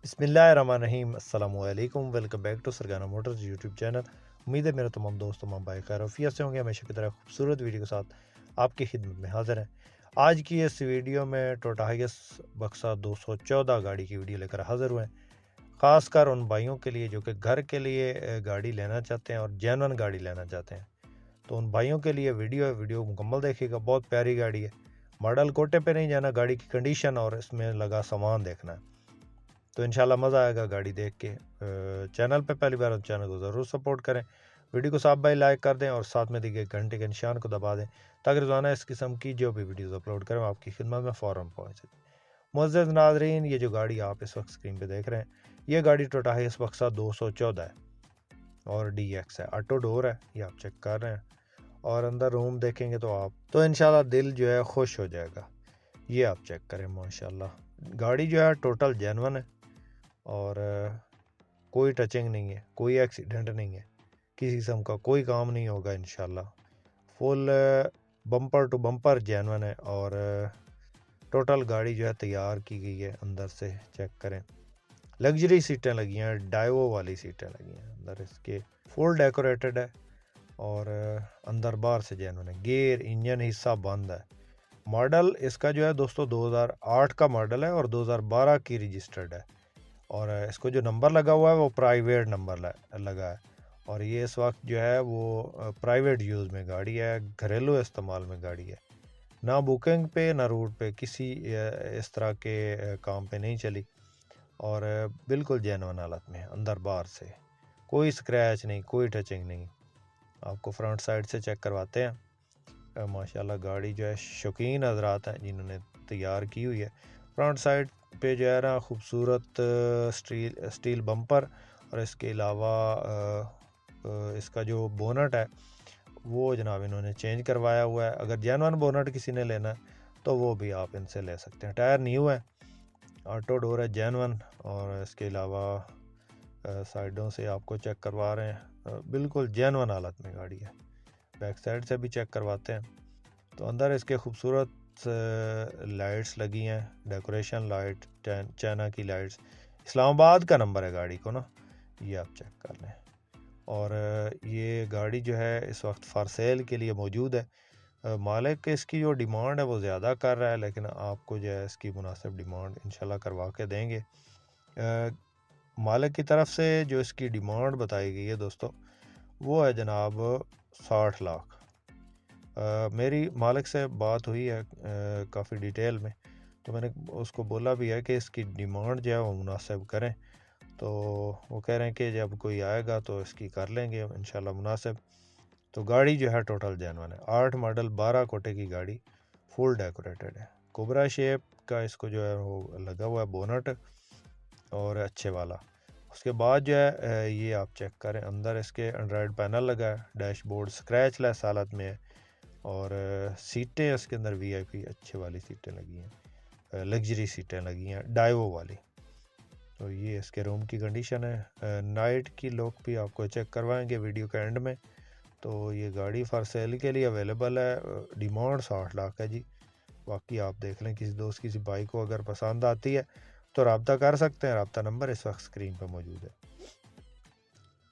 बिस्मिल्लाहिर्रहमानिर्रहीम अस्सलाम वालेकुम। Welcome back to Sargana Motors YouTube channel. उम्मीद है मेरे तमाम दोस्तों तमाम भाई खैर आफियत से होंगे। हमेशा की तरह खूबसूरत वीडियो के साथ आपकी खिदमत में हाजिर है। आज की इस वीडियो में टोयोटा हाइएस बक्सा 214 गाड़ी की वीडियो लेकर हाजिर हुए हैं। ख़ासकर उन भाइयों के लिए जो कि घर के लिए गाड़ी लेना चाहते हैं और जेन्युइन गाड़ी लेना चाहते हैं, तो उन भाइयों के लिए वीडियो मुकम्मल देखिएगा। बहुत प्यारी गाड़ी है। मॉडल कोटे पे नहीं जाना, गाड़ी की कंडीशन और इसमें लगा सामान देखना है, तो इंशाल्लाह मज़ा आएगा गाड़ी देख के। चैनल पे पहली बार, चैनल को ज़रूर सपोर्ट करें, वीडियो को साफ भाई लाइक कर दें और साथ में दिए घंटे के निशान को दबा दें ताकि रोज़ाना इस किस्म की जो भी वीडियोज़ अपलोड करें आपकी खिदमत में फ़ौरन पहुँच सके। मुअज़्ज़ज़ नाज़रीन, ये जो गाड़ी आप इस वक्त स्क्रीन पे देख रहे हैं, ये गाड़ी टोयोटा हाइएस बक्सा 214 है और DX है, ऑटो डोर है, ये आप चेक कर रहे हैं। और अंदर रूम देखेंगे तो इंशाल्लाह दिल जो है खुश हो जाएगा। ये आप चेक करें, माशाल्लाह गाड़ी जो है टोटल जेन्युइन है और कोई टचिंग नहीं है, कोई एक्सीडेंट नहीं है, किसी किस्म का कोई काम नहीं होगा इंशाल्लाह। Full bumper to bumper genuine है और टोटल गाड़ी जो है तैयार की गई है। अंदर से चेक करें, लग्जरी सीटें लगी हैं, डाइवो वाली सीटें लगी हैं अंदर इसके, फुल डेकोरेटेड है और अंदर बाहर से जेन्युइन है। गियर इंजन हिस्सा बंद है। मॉडल इसका जो है दोस्तों 2008 का मॉडल है और 2012 की रजिस्टर्ड है और इसको जो नंबर लगा हुआ है वो प्राइवेट नंबर लगा है और ये इस वक्त जो है वो प्राइवेट यूज़ में गाड़ी है, घरेलू इस्तेमाल में गाड़ी है। ना बुकिंग पे ना रूट पे किसी इस तरह के काम पे नहीं चली और बिल्कुल जेन्युइन हालत में अंदर बाहर से कोई स्क्रैच नहीं, कोई टचिंग नहीं। आपको फ्रंट साइड से चेक करवाते हैं। माशाल्लाह गाड़ी जो है शौकीन हजरात हैं जिन्होंने तैयार की हुई है। फ्रंट साइड पे जो है ना खूबसूरत स्टील बम्पर और इसके अलावा इसका जो बोनट है वो जनाब इन्होंने चेंज करवाया हुआ है। अगर जेन्युइन बोनट किसी ने लेना है तो वो भी आप इनसे ले सकते हैं। टायर न्यू है, ऑटो डोर है जेन्युइन और इसके अलावा साइडों से आपको चेक करवा रहे हैं, बिल्कुल जेन्युइन हालत में गाड़ी है। बैक साइड से भी चेक करवाते हैं। तो अंदर इसके खूबसूरत लाइट्स लगी हैं, डेकोरेशन लाइट, चाइना की लाइट्स। इस्लामाबाद का नंबर है गाड़ी को ना, ये आप चेक कर लें। और ये गाड़ी जो है इस वक्त फॉर सेल के लिए मौजूद है। मालिक इसकी जो डिमांड है वो ज़्यादा कर रहा है, लेकिन आपको जो है इसकी मुनासिब डिमांड इंशाल्लाह करवा के देंगे। मालिक की तरफ से जो इसकी डिमांड बताई गई है दोस्तों वो है जनाब 60 लाख। मेरी मालिक से बात हुई है काफ़ी डिटेल में, तो मैंने उसको बोला भी है कि इसकी डिमांड जो है वो मुनासिब करें, तो वो कह रहे हैं कि जब कोई आएगा तो इसकी कर लेंगे इंशाल्लाह मुनासिब। तो गाड़ी जो है टोटल जेन्युइन है। 8 मॉडल 12 कोटे की गाड़ी, फुल डेकोरेटेड है। कोबरा शेप का इसको जो है वो लगा हुआ है बोनट और अच्छे वाला। उसके बाद जो है ये आप चेक करें, अंदर इसके एंड्रॉयड पैनल लगा है, डैशबोर्ड स्क्रैच लेस हालत में है और सीटें इसके अंदर VIP अच्छे वाली सीटें लगी हैं, लग्जरी सीटें लगी हैं डाइवो वाली। तो ये इसके रूम की कंडीशन है। नाइट की लुक भी आपको चेक करवाएंगे वीडियो के एंड में। तो ये गाड़ी फॉर सेल के लिए अवेलेबल है। डिमांड 60 लाख है जी। बाकी आप देख लें, किसी दोस्त किसी भाई को अगर पसंद आती है तो रब्ता कर सकते हैं। रब्ता नंबर इस वक्त स्क्रीन पर मौजूद है।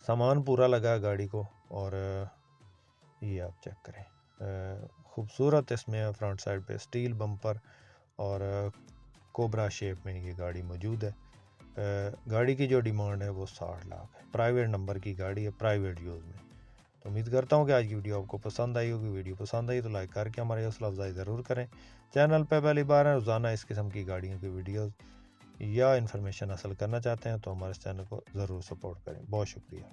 सामान पूरा लगा है गाड़ी को और ये आप चेक करें, खूबसूरत इसमें फ्रंट साइड पे स्टील बम्पर और कोबरा शेप में ये गाड़ी मौजूद है। गाड़ी की जो डिमांड है वो 60 लाख है। प्राइवेट नंबर की गाड़ी है, प्राइवेट यूज़ में। तो उम्मीद करता हूँ कि आज की वीडियो आपको पसंद आई होगी। वीडियो पसंद आई तो लाइक करके हमारी हौसला अफजाई ज़रूर करें। चैनल पर पहली बार है, रोज़ाना इस किस्म की गाड़ियों की वीडियोज़ या इन्फॉर्मेशन हासिल करना चाहते हैं तो हमारे चैनल को ज़रूर सपोर्ट करें। बहुत शुक्रिया।